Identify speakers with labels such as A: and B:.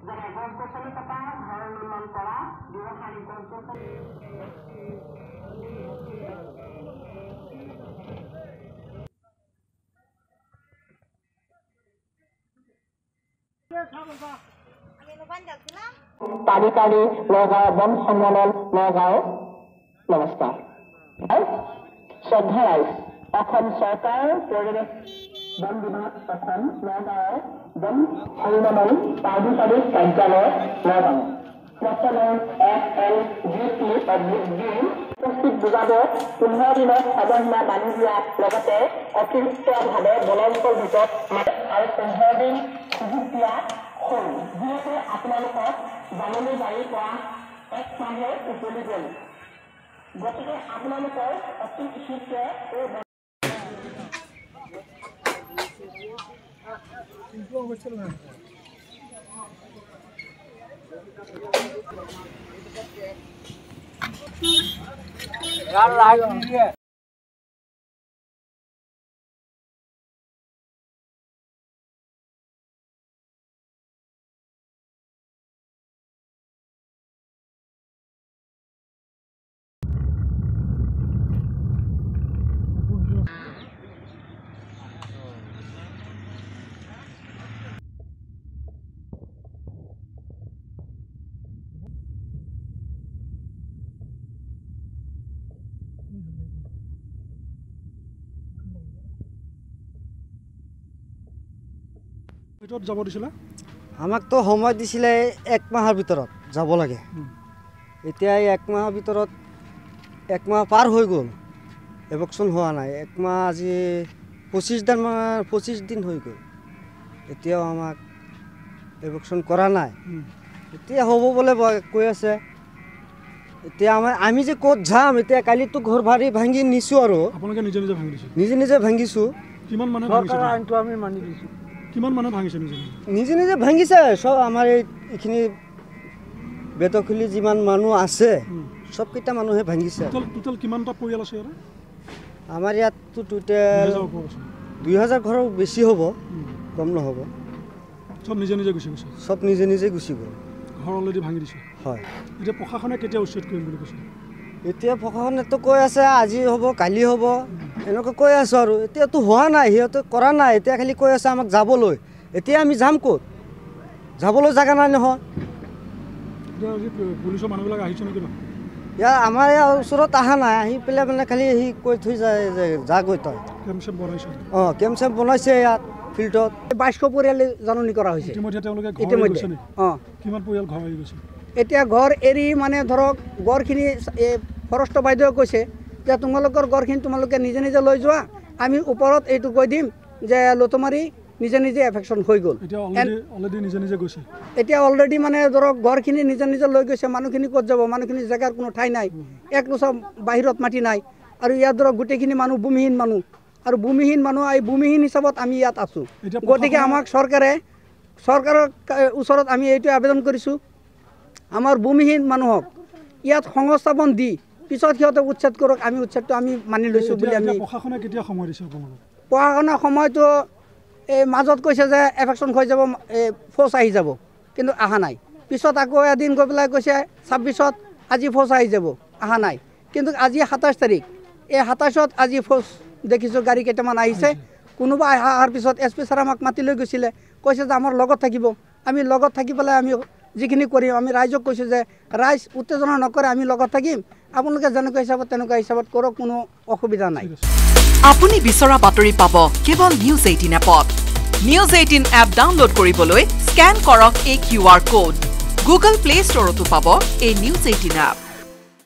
A: যেনে গছ-গছনি কটা, ঘৰ নিৰ্মাণ কৰা, ব্যৱসায়িক গছ-গছনি তাৰিকাৰী নগাঁও বন সন্মিলন নগাঁও নমস্কাৰ শ্ৰদ্ধা ৰাইজ অসম চৰকাৰ পৰিৱেশ বন বিভাগ অসম নগাঁও বন সন্মিলন কাৰ্যকাৰী কাৰ্যালয় নগাঁও বৰ্তমান FLGT উপস্থিত বুজাব 15 দিনত অৱহেলা মানি দিয়াৰ লগতে অতিৰিক্তভাৱে বনাঞ্চল ভিতৰত আৰু 15 দিন সুযোগ দিয়া হ'ল যিহেতু আপোনালোকক জাননী জাৰি কৰা 1 মাহে উকলি গ'ল গতিকে আপোনালোকৰ অতি শীঘ্ৰে
B: यार लाइट है
C: যাব দিছিলে
D: আমাক তো সময় দিছিলে 1 মাহৰ ভিতৰত যাব লাগে এতিয়া 1 মাহৰ ভিতৰত 1 মাহ পাৰ হৈ গ'ল এভকচন হোৱা নাই 1 মাহ আজি 25 দিন হৈ গ'ল এতিয়াও আমাক এভকচন কৰা নাই এতিয়া হ'ব বলে কৈ আছে এতিয়া আমি যে ক'ত যাম এতিয়া কালি তো ঘৰ ভাড়ি ভাঙি নিছো আৰু
C: আপোনালোকে নিজে নিজে ভাঙি দিছে
D: নিজে ভাঙিছো
C: কিমান মানুহ ভাঙিছে
D: চৰকাৰৰ আইনটো আমি মানি দিছো
C: কিমান মানুহ ভাঙিছে
D: নিজে ভাঙিছে সব আমাৰ এইখিনি বেতখুলি যিমান মানুহ আছে সব কিটা মানুহে ভাঙিছে
C: টোটাল কিমানটা পৰিয়াল আছে ইয়াত
D: আমাৰ ইয়াত তো টোটাল 2000 ঘৰৰ বেছি হ'ব কম নহব
C: সব নিজে গুছি গৈছে
D: সব নিজে গুছি গ'ল
C: ঘৰ অলৰেডি ভাঙি দিছে
D: হয়
C: এতিয়া প্ৰশাসনে কেতিয়া উচ্ছেদ কৰিম বুলি কৈছে
D: এতিয়া প্ৰশাসনে তো কৈ আছে আজি হ'ব কালি হ'ব এনেকৈ কৈ আছে আৰু এতিয়া তো হোৱা নাই হিয়তে কৰা নাই এতিয়া খালি কৈ আছে আমাক যাবলৈ এতিয়া আমি যাম ক'ত যাবলৈ জাগা নাই নহয়
C: পুলিচৰ মানুহবিলাক আহিছে নেকি
D: ইয়াৰ আমাৰ ইয়াৰ ওচৰত অহা নাই আহি পেলাই মানে খালি সি কৈ থৈ যায় যে যা গৈ তই কেম্প চেম্প বনাইছে ইয়াত ফিল্ডত 2200 পৰিয়াল জাননী কৰা হৈছে
C: ইতিমধ্যে তেওঁলোকে কিমান পৰিয়াল ঘৰ এৰি গৈছে
E: এতিয়া ঘৰ এৰি মানে ধৰক গড়খিনি ফৰেষ্ট বাইদেৱে কৈছে যে তোমালোকৰ গড়খিনি তোমালোকে নিজে লৈ যোৱা আমি ওপৰত এইটো কৈ দিম যে লতমাৰি নিজে এফেকশ্যন হৈ গ'ল এতিয়া অলৰেডি মানে ধৰক গড়খিনি নিজে লৈ গৈছে মানুহখিনি ক'ত যাব মানুহখিনি জেগাৰ কোনো ঠাই নাই এক লোচা বাহিৰত মাটি নাই আৰু ইয়াত ধৰক গোটেইখিনি মানুহ ভূমিহীন মানুহ আৰু ভূমিহীন মানুহ এই ভূমিহীন হিচাপত আমি ইয়াত আছোঁ গতিকে আমাক চৰকাৰৰ ওচৰত আমি এইটো আবেদন কৰিছোঁ আমাৰ ভূমিহীন মানুহক ইয়াত সংস্থাপন দি পিছত সিহঁতে উচ্ছেদ কৰক আমি উচ্ছেদটো আমি মানি লৈছোঁ বুলি আমি
C: প্ৰশাসনে কেতিয়া সময় দিছে
E: প্ৰশাসনে সময়টো এই মাজত কৈছে যে এফেকশ্যন হৈ যাব ফ'ৰ্চ আহি যাব কিন্তু অহা নাই পিছত আকৌ এদিন গৈ পেলাই কৈছে 26ত আজি ফ'ৰ্চ আহি যাব অহা নাই কিন্তু আজি 27 তাৰিখ এই 27ত আজি ফ'ৰ্চ দেখিছোঁ গাড়ী কেইটামান আহিছে কোনোবা অহাৰ পিছত SP ছাৰ আমাক মাতি লৈ গৈছিলে কৈছে যে আমাৰ লগত থাকিব আমি লগত থাকি পেলাই আমি যিখিনি কৰিম আমি ৰাইজক কৈছোঁ যে ৰাইজ উত্তেজনা নকৰে আমি লগত থাকিম আপোনালোকে যেনেকুৱা হিচাপত তেনেকুৱা হিচাপত কৰক কোনো অসুবিধা নাই
F: আপুনি বিচৰা বাতৰি পাব কেৱল নিউজ 18 এপত নিউজ 18 এপ ডাউনলোড কৰিবলৈ স্ক্যান কৰক এই QR কোড গুগল প্লে ষ্টৰতো পাব এই নিউজ 18 এপ